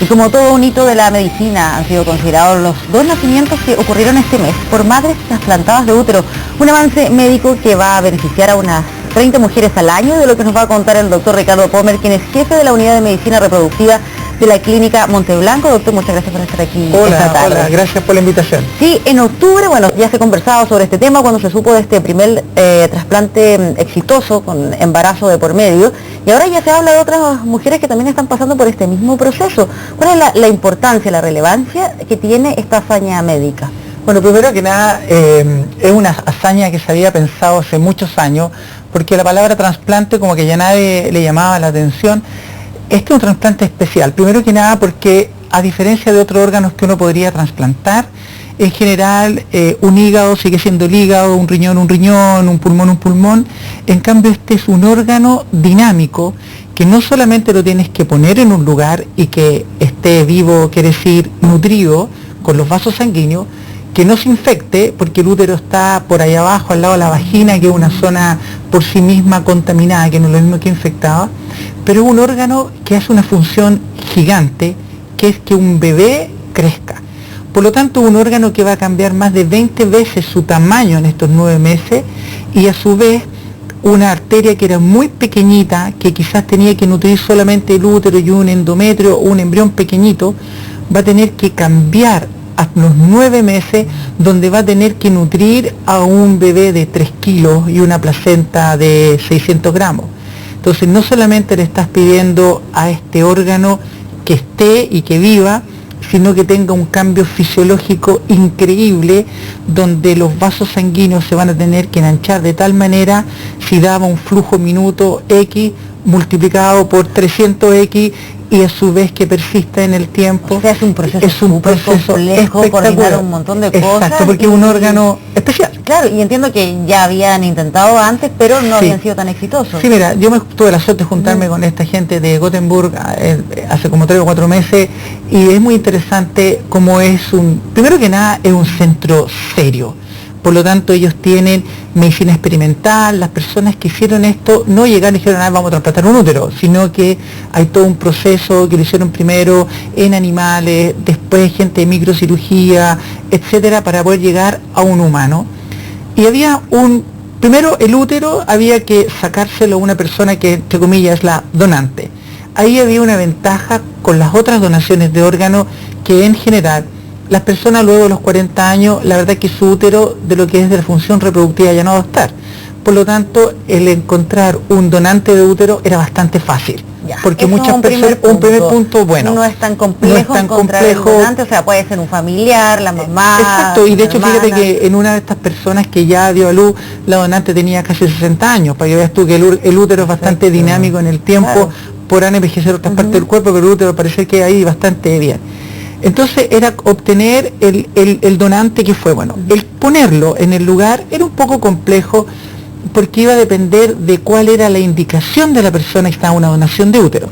Y como todo un hito de la medicina, han sido considerados los 2 nacimientos que ocurrieron este mes por madres trasplantadas de útero. Un avance médico que va a beneficiar a unas 30 mujeres al año, de lo que nos va a contar el doctor Ricardo Pomer, quien es jefe de la unidad de medicina reproductiva de la clínica Monteblanco. Doctor, muchas gracias por estar aquí esta tarde. Hola, gracias por la invitación. Sí, en octubre, bueno, ya se conversaba sobre este tema cuando se supo de este primer trasplante exitoso con embarazo de por medio, y ahora ya se habla de otras mujeres que también están pasando por este mismo proceso. ¿Cuál es la importancia, la relevancia que tiene esta hazaña médica? Bueno, primero que nada, es una hazaña que se había pensado hace muchos años, porque la palabra trasplante como que ya nadie le llamaba la atención. Este es un trasplante especial, primero que nada porque a diferencia de otros órganos que uno podría trasplantar, en general un hígado sigue siendo el hígado, un riñón, un pulmón. En cambio este es un órgano dinámico que no solamente lo tienes que poner en un lugar y que esté vivo, quiere decir nutrido con los vasos sanguíneos, que no se infecte, porque el útero está por ahí abajo, al lado de la vagina, que es una zona por sí misma contaminada, que no es lo mismo que infectada, pero es un órgano que hace una función gigante, que es que un bebé crezca. Por lo tanto, un órgano que va a cambiar más de 20 veces su tamaño en estos 9 meses, y a su vez una arteria que era muy pequeñita, que quizás tenía que nutrir solamente el útero y un endometrio, un embrión pequeñito, va a tener que cambiar a los 9 meses, donde va a tener que nutrir a un bebé de 3 kilos y una placenta de 600 gramos. Entonces no solamente le estás pidiendo a este órgano que esté y que viva, sino que tenga un cambio fisiológico increíble, donde los vasos sanguíneos se van a tener que enanchar de tal manera, si daba un flujo minuto X multiplicado por 300X, y a su vez que persista en el tiempo. O sea, es un proceso complejo, coordinar un montón de cosas. Exacto, porque es un órgano especial. Claro, y entiendo que ya habían intentado antes, pero no habían sido tan exitosos. Sí, mira, yo tuve la suerte de juntarme con esta gente de Gothenburg hace como 3 o 4 meses, y es muy interesante cómo primero que nada, es un centro serio. Por lo tanto, ellos tienen medicina experimental. Las personas que hicieron esto no llegaron y dijeron, vamos a trasplantar un útero, sino que hay todo un proceso que lo hicieron primero en animales, después gente de microcirugía, etcétera, para poder llegar a un humano. Y primero el útero había que sacárselo a una persona que, entre comillas, es la donante. Ahí había una ventaja con las otras donaciones de órganos, que en general las personas luego de los 40 años, la verdad es que su útero, de lo que es de la función reproductiva, ya no va a estar. Por lo tanto, el encontrar un donante de útero era bastante fácil. Ya, porque muchas personas, un primer punto, bueno, no es tan complejo encontrar el donante, o sea, puede ser un familiar, la mamá. Exacto, y de hecho hermana. Fíjate que en una de estas personas que ya dio a luz, la donante tenía casi 60 años, para que veas tú que el útero es bastante dinámico en el tiempo, claro. Podrán envejecer otras partes del cuerpo, pero el útero parece que ahí bastante bien. Entonces era obtener el donante, que fue bueno. El ponerlo en el lugar era un poco complejo, porque iba a depender de cuál era la indicación de la persona que estaba en una donación de útero.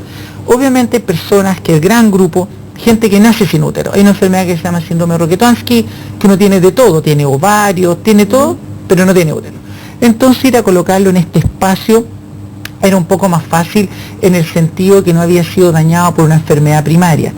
Obviamente personas que el gran grupo, gente que nace sin útero. Hay una enfermedad que se llama síndrome de Rokitansky, que uno tiene de todo, tiene ovarios, tiene todo, pero no tiene útero. Entonces ir a colocarlo en este espacio era un poco más fácil, en el sentido que no había sido dañado por una enfermedad primaria.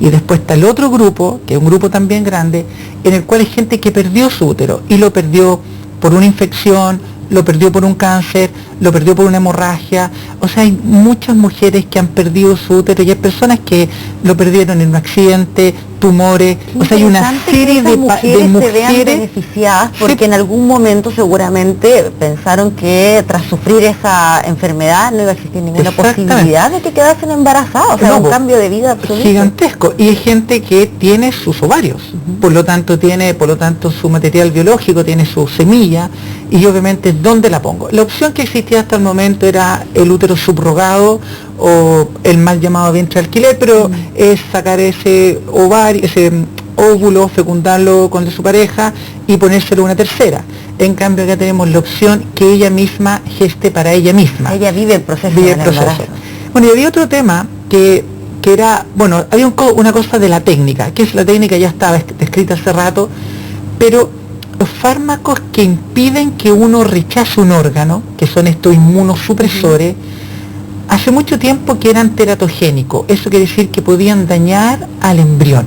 Y después está el otro grupo, que es un grupo también grande, en el cual hay gente que perdió su útero, y lo perdió por una infección, lo perdió por un cáncer, lo perdió por una hemorragia. O sea, hay muchas mujeres que han perdido su útero, y hay personas que lo perdieron en un accidente, tumores. O sea, hay una serie de mujeres se vean beneficiadas, porque en algún momento seguramente pensaron que tras sufrir esa enfermedad no iba a existir ninguna posibilidad de que quedasen embarazadas. O sea, un cambio de vida absoluto. Gigantesco. Y hay gente que tiene sus ovarios, por lo tanto su material biológico, tiene su semilla, y obviamente ¿dónde la pongo? La opción que existía hasta el momento era el útero subrogado, o el mal llamado vientre de alquiler, pero es sacar ese ovario, ese óvulo, fecundarlo con su pareja y ponérselo una tercera. En cambio acá tenemos la opción que ella misma geste para ella misma. Ella vive el proceso. Bueno, y había otro tema que era, bueno, había una cosa de la técnica, que es la técnica ya estaba descrita hace rato, pero los fármacos que impiden que uno rechace un órgano, que son estos inmunosupresores, hace mucho tiempo que eran teratogénicos, eso quiere decir que podían dañar al embrión.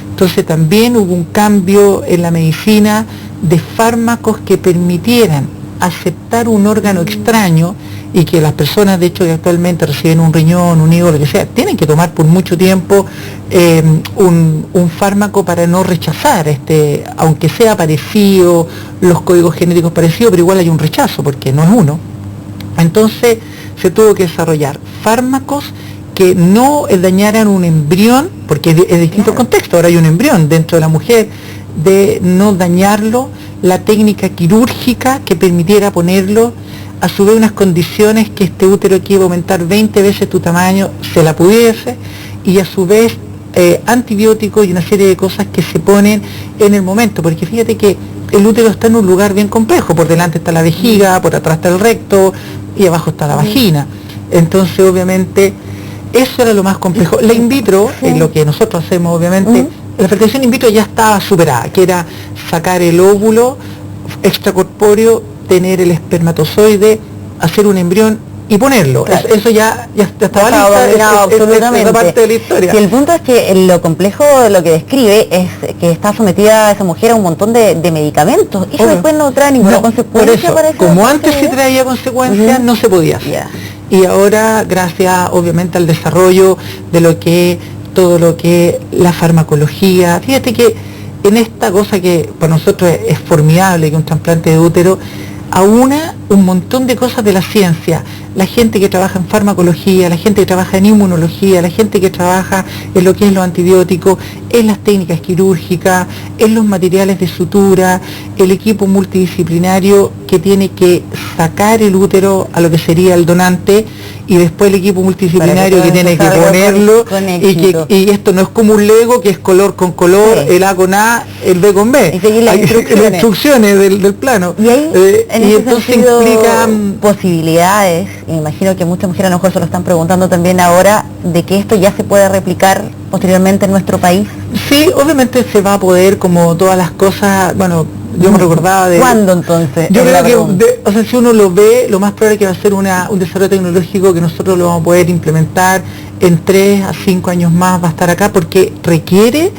Entonces también hubo un cambio en la medicina de fármacos que permitieran aceptar un órgano extraño y que las personas, de hecho, que actualmente reciben un riñón, un hígado, lo que sea, tienen que tomar por mucho tiempo un fármaco para no rechazar, aunque sea parecido, los códigos genéticos parecidos, pero igual hay un rechazo porque no es uno. Entonces se tuvo que desarrollar fármacos que no dañaran un embrión, porque es distinto el contexto, ahora hay un embrión dentro de la mujer, de no dañarlo, la técnica quirúrgica que permitiera ponerlo, a su vez unas condiciones que este útero que iba a aumentar 20 veces tu tamaño se la pudiese, y a su vez antibióticos y una serie de cosas que se ponen en el momento, porque fíjate que el útero está en un lugar bien complejo, por delante está la vejiga, por atrás está el recto y abajo está la vagina. Entonces obviamente eso era lo más complejo. La in vitro, lo que nosotros hacemos obviamente, la fertilización in vitro ya estaba superada, que era sacar el óvulo extracorpóreo, tener el espermatozoide, hacer un embrión y ponerlo. Claro. Eso ya estaba absolutamente. Esa parte de la historia. Y el punto es que lo complejo de lo que describe es que está sometida esa mujer a un montón de medicamentos. Y eso después no trae ninguna consecuencia para eso. Como antes sí traía consecuencias, no se podía hacer. Y ahora, gracias obviamente al desarrollo de todo lo que la farmacología, fíjate que en esta cosa que para nosotros es formidable, que un trasplante de útero, aúna un montón de cosas de la ciencia, la gente que trabaja en farmacología, la gente que trabaja en inmunología, la gente que trabaja en lo que es los antibióticos, en las técnicas quirúrgicas, en los materiales de sutura, el equipo multidisciplinario que tiene que sacar el útero a lo que sería el donante, y después el equipo multidisciplinario que tiene que ponerlo, y esto no es como un Lego que es color con color, el A con A, el B con B. Y seguir las instrucciones del plano. Y ahí, y entonces implica posibilidades, y me imagino que muchas mujeres a lo mejor se lo están preguntando también ahora, de que esto ya se pueda replicar posteriormente en nuestro país. Sí, obviamente se va a poder, como todas las cosas, bueno, yo me recordaba de... ¿Cuándo entonces? Yo creo que, si uno lo ve, lo más probable es que va a ser un desarrollo tecnológico que nosotros lo vamos a poder implementar en 3 a 5 años más, va a estar acá, porque requiere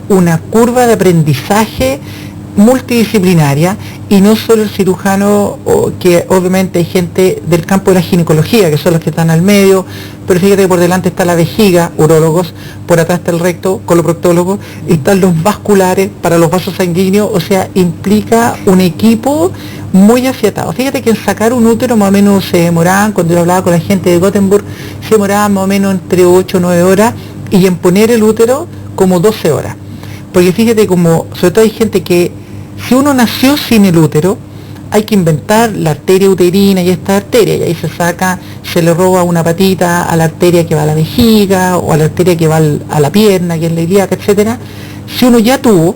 una curva de aprendizaje multidisciplinaria, y no solo el cirujano, que obviamente hay gente del campo de la ginecología, que son los que están al medio, pero fíjate que por delante está la vejiga, urólogos, por atrás está el recto, coloproctólogo, y están los vasculares para los vasos sanguíneos, o sea, implica un equipo muy afiatado. Fíjate que en sacar un útero más o menos se demoraban, cuando yo hablaba con la gente de Gothenburg, se demoraban más o menos entre 8 o 9 horas, y en poner el útero como 12 horas. Porque fíjate como, sobre todo hay gente que, si uno nació sin el útero, hay que inventar la arteria uterina y esta arteria, y ahí se saca, se le roba una patita a la arteria que va a la vejiga, o a la arteria que va a la pierna, que es la ilíaca, etcétera. Si uno ya tuvo,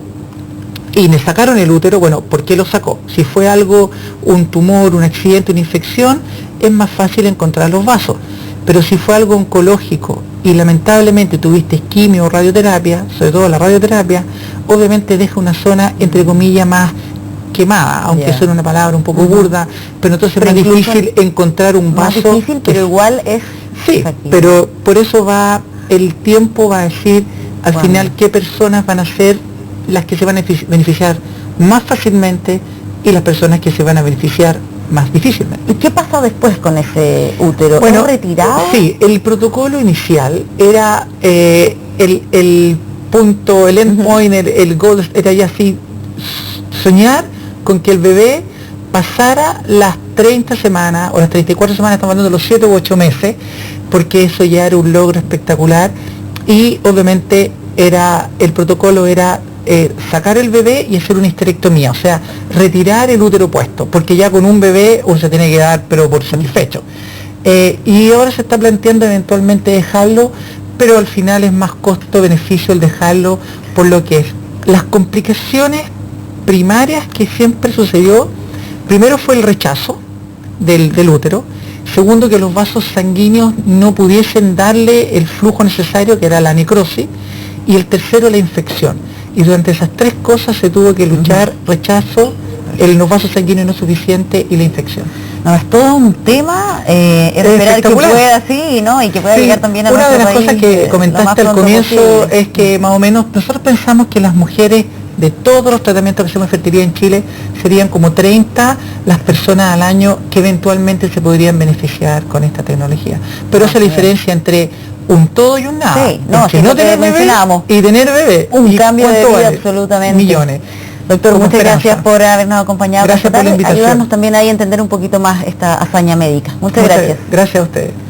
y le sacaron el útero, bueno, ¿por qué lo sacó? Si fue algo, un tumor, un accidente, una infección, es más fácil encontrar los vasos. Pero si fue algo oncológico y lamentablemente tuviste quimio o radioterapia, sobre todo la radioterapia, obviamente deja una zona, entre comillas, más quemada, aunque suene una palabra un poco burda, pero entonces es más difícil encontrar un vaso. Más difícil, pero igual es... Sí, pero por eso el tiempo va a decir al final qué personas van a ser las que se van a beneficiar más fácilmente y las personas que se van a beneficiar más difícilmente. ¿Y qué pasó después con ese útero? Bueno, ¿Fue retirado? Sí, el protocolo inicial era el punto, el endpoint, el goal, era ya así, soñar con que el bebé pasara las 30 semanas o las 34 semanas, estamos hablando de los 7 u 8 meses, porque eso ya era un logro espectacular, y obviamente el protocolo era sacar el bebé y hacer una histerectomía, o sea, retirar el útero puesto, porque ya con un bebé uno se tiene que dar pero por satisfecho. Y ahora se está planteando eventualmente dejarlo, pero al final es más costo-beneficio el dejarlo, por lo que es. Las complicaciones primarias que siempre sucedió, primero fue el rechazo del útero, segundo que los vasos sanguíneos no pudiesen darle el flujo necesario, que era la necrosis, y el tercero la infección. Y durante esas 3 cosas se tuvo que luchar: rechazo, los vasos sanguíneos no suficientes y la infección. No, es todo un tema, es esperar que pueda así, ¿no? Y que pueda llegar también a nuestro país. Una de las cosas que comentaste al comienzo posible. es que más o menos nosotros pensamos que las mujeres de todos los tratamientos que hacemos de fertilidad en Chile serían como 30 las personas al año que eventualmente se podrían beneficiar con esta tecnología. Pero esa es la diferencia entre un todo y un nada. Sí, no, si no tener bebé y tener bebé. Un cambio de vida vale? Absolutamente. Millones. Doctor, muchas gracias por habernos acompañado. Gracias por la invitación. Ayudarnos también ahí a entender un poquito más esta hazaña médica. Muchas gracias. Gracias a ustedes.